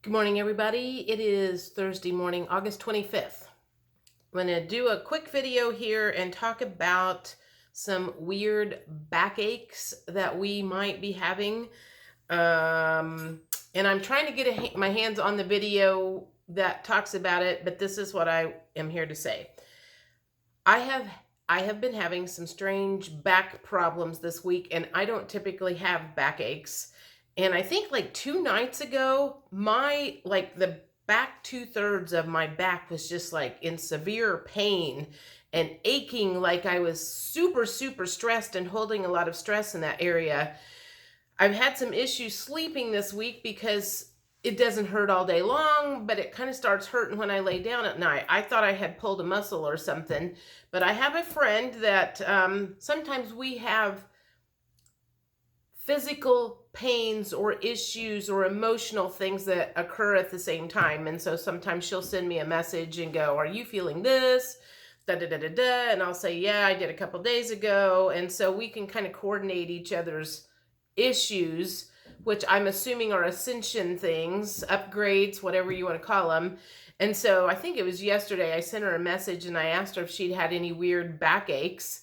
Good morning, everybody. It is Thursday morning, August 25th. I'm going to do a quick video here and talk about some weird backaches that we might be having. And I'm trying to get my hands on the video that talks about it, but this is what I am here to say. I have been having some strange back problems this week, and I don't typically have backaches. And I think like 2 nights ago, the back 2/3 of my back was just like in severe pain and aching, like I was super, super stressed and holding a lot of stress in that area. I've had some issues sleeping this week because it doesn't hurt all day long, but it kind of starts hurting when I lay down at night. I thought I had pulled a muscle or something, but I have a friend that sometimes we have physical pains or issues or emotional things that occur at the same time. And so sometimes she'll send me a message and go, "Are you feeling this? Da da da da da." And I'll say, "Yeah, I did a couple days ago." And so we can kind of coordinate each other's issues, which I'm assuming are Ascension things, upgrades, whatever you want to call them. And so I think it was yesterday I sent her a message and I asked her if she'd had any weird backaches.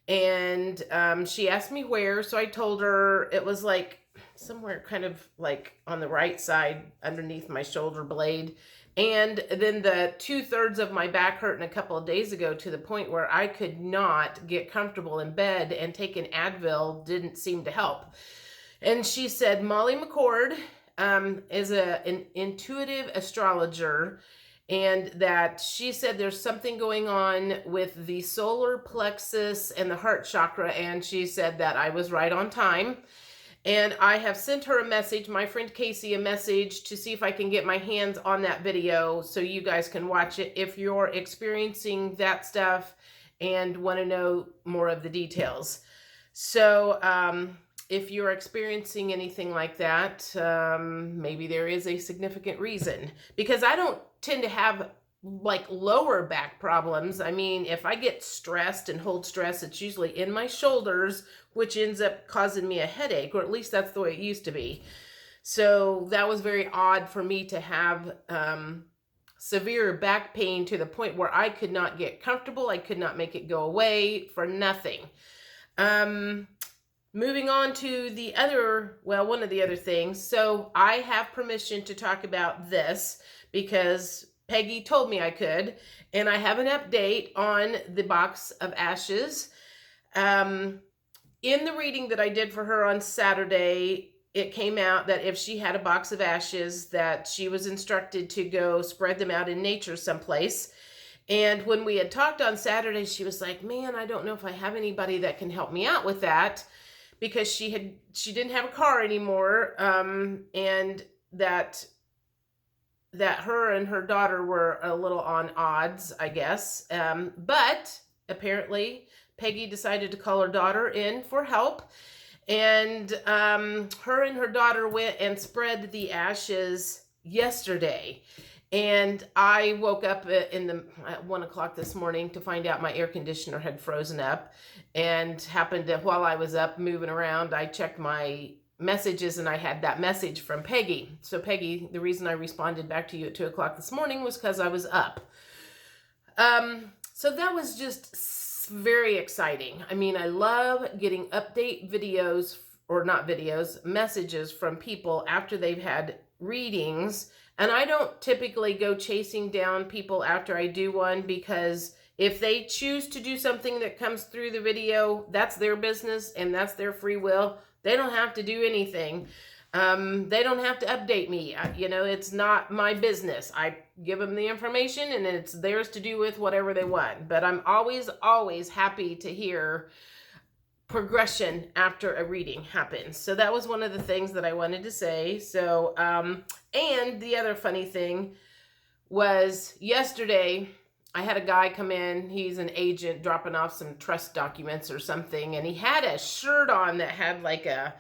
And she asked me where, so I told her it was like somewhere kind of like on the right side underneath my shoulder blade. And then the 2/3 of my back hurting a couple of days ago to the point where I could not get comfortable in bed, and taking Advil didn't seem to help. And she said Molly McCord is an intuitive astrologer, and that she said there's something going on with the solar plexus and the heart chakra, and she said that I was right on time. And I have sent her a message, my friend Casey, a message to see if I can get my hands on that video so you guys can watch it if you're experiencing that stuff and want to know more of the details. So if you're experiencing anything like that, maybe there is a significant reason, because I don't tend to have like lower back problems. I mean, if I get stressed and hold stress, it's usually in my shoulders, which ends up causing me a headache, or at least that's the way it used to be. So that was very odd for me to have severe back pain to the point where I could not get comfortable. I could not make it go away for nothing. Moving on to the other, well, one of the other things. So I have permission to talk about this because Peggy told me I could, and I have an update on the box of ashes. In the reading that I did for her on Saturday, it came out that if she had a box of ashes, that she was instructed to go spread them out in nature someplace. And when we had talked on Saturday, she was like, "Man, I don't know if I have anybody that can help me out with that," because she didn't have a car anymore, and that her and her daughter were a little on odds, I guess. But apparently Peggy decided to call her daughter in for help, and her and her daughter went and spread the ashes yesterday. And I woke up at 1 o'clock this morning to find out my air conditioner had frozen up, and happened to, while I was up moving around, I checked my messages and I had that message from Peggy. So Peggy, the reason I responded back to you at 2 o'clock this morning was because I was up. So that was just very exciting. I mean, I love getting update videos, or not videos, messages from people after they've had readings. And I don't typically go chasing down people after I do one, because if they choose to do something that comes through the video, that's their business and that's their free will. They don't have to do anything. They don't have to update me. It's not my business. I give them the information and it's theirs to do with whatever they want. But I'm always, always happy to hear progression after a reading happens. So that was one of the things that I wanted to say. So, and the other funny thing was yesterday, I had a guy come in. He's an agent dropping off some trust documents or something. And he had a shirt on that had like a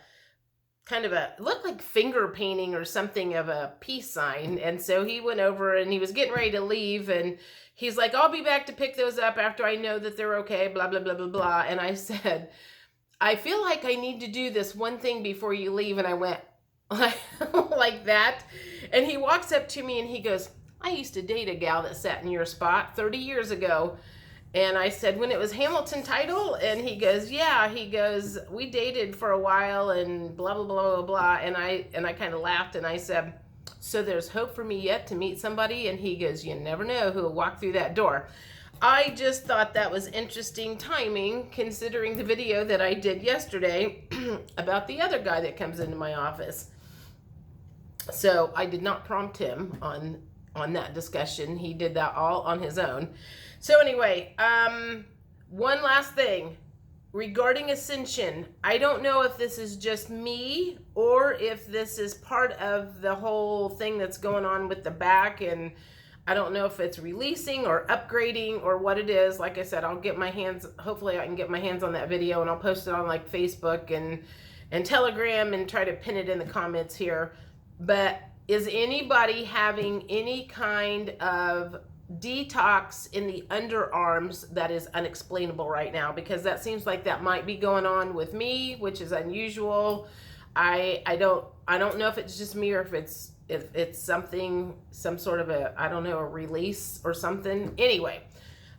kind of looked like finger painting or something of a peace sign. And so he went over and he was getting ready to leave. And he's like, "I'll be back to pick those up after I know that they're okay, blah, blah, blah, blah, blah." And I said, "I feel like I need to do this one thing before you leave." And I went like that. And he walks up to me and he goes, I used to date a gal that sat in your spot 30 years ago. And I said, when it was Hamilton title? And he goes, yeah. He goes, we dated for a while and blah, blah, blah, blah, blah. And I kind of laughed and I said, so there's hope for me yet to meet somebody? And he goes, you never know who will walk through that door. I just thought that was interesting timing, considering the video that I did yesterday about the other guy that comes into my office. So I did not prompt him on that discussion. He did that all on his own. So anyway, one last thing regarding Ascension. I don't know if this is just me or if this is part of the whole thing that's going on with the back, and I don't know if it's releasing or upgrading or what it is. Like I said, I'll get my hands, hopefully I can get my hands on that video, and I'll post it on like Facebook and Telegram and try to pin it in the comments here. But is anybody having any kind of detox in the underarms that is unexplainable right now? Because that seems like that might be going on with me, which is unusual. I don't know if it's just me or if it's something, some sort of a, I don't know, a release or something. Anyway,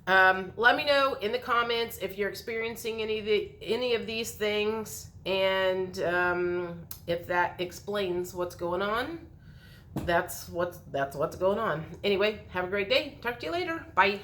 let me know in the comments if you're experiencing any of these things, and if that explains what's going on. That's what's going on. Anyway, have a great day. Talk to you later. Bye.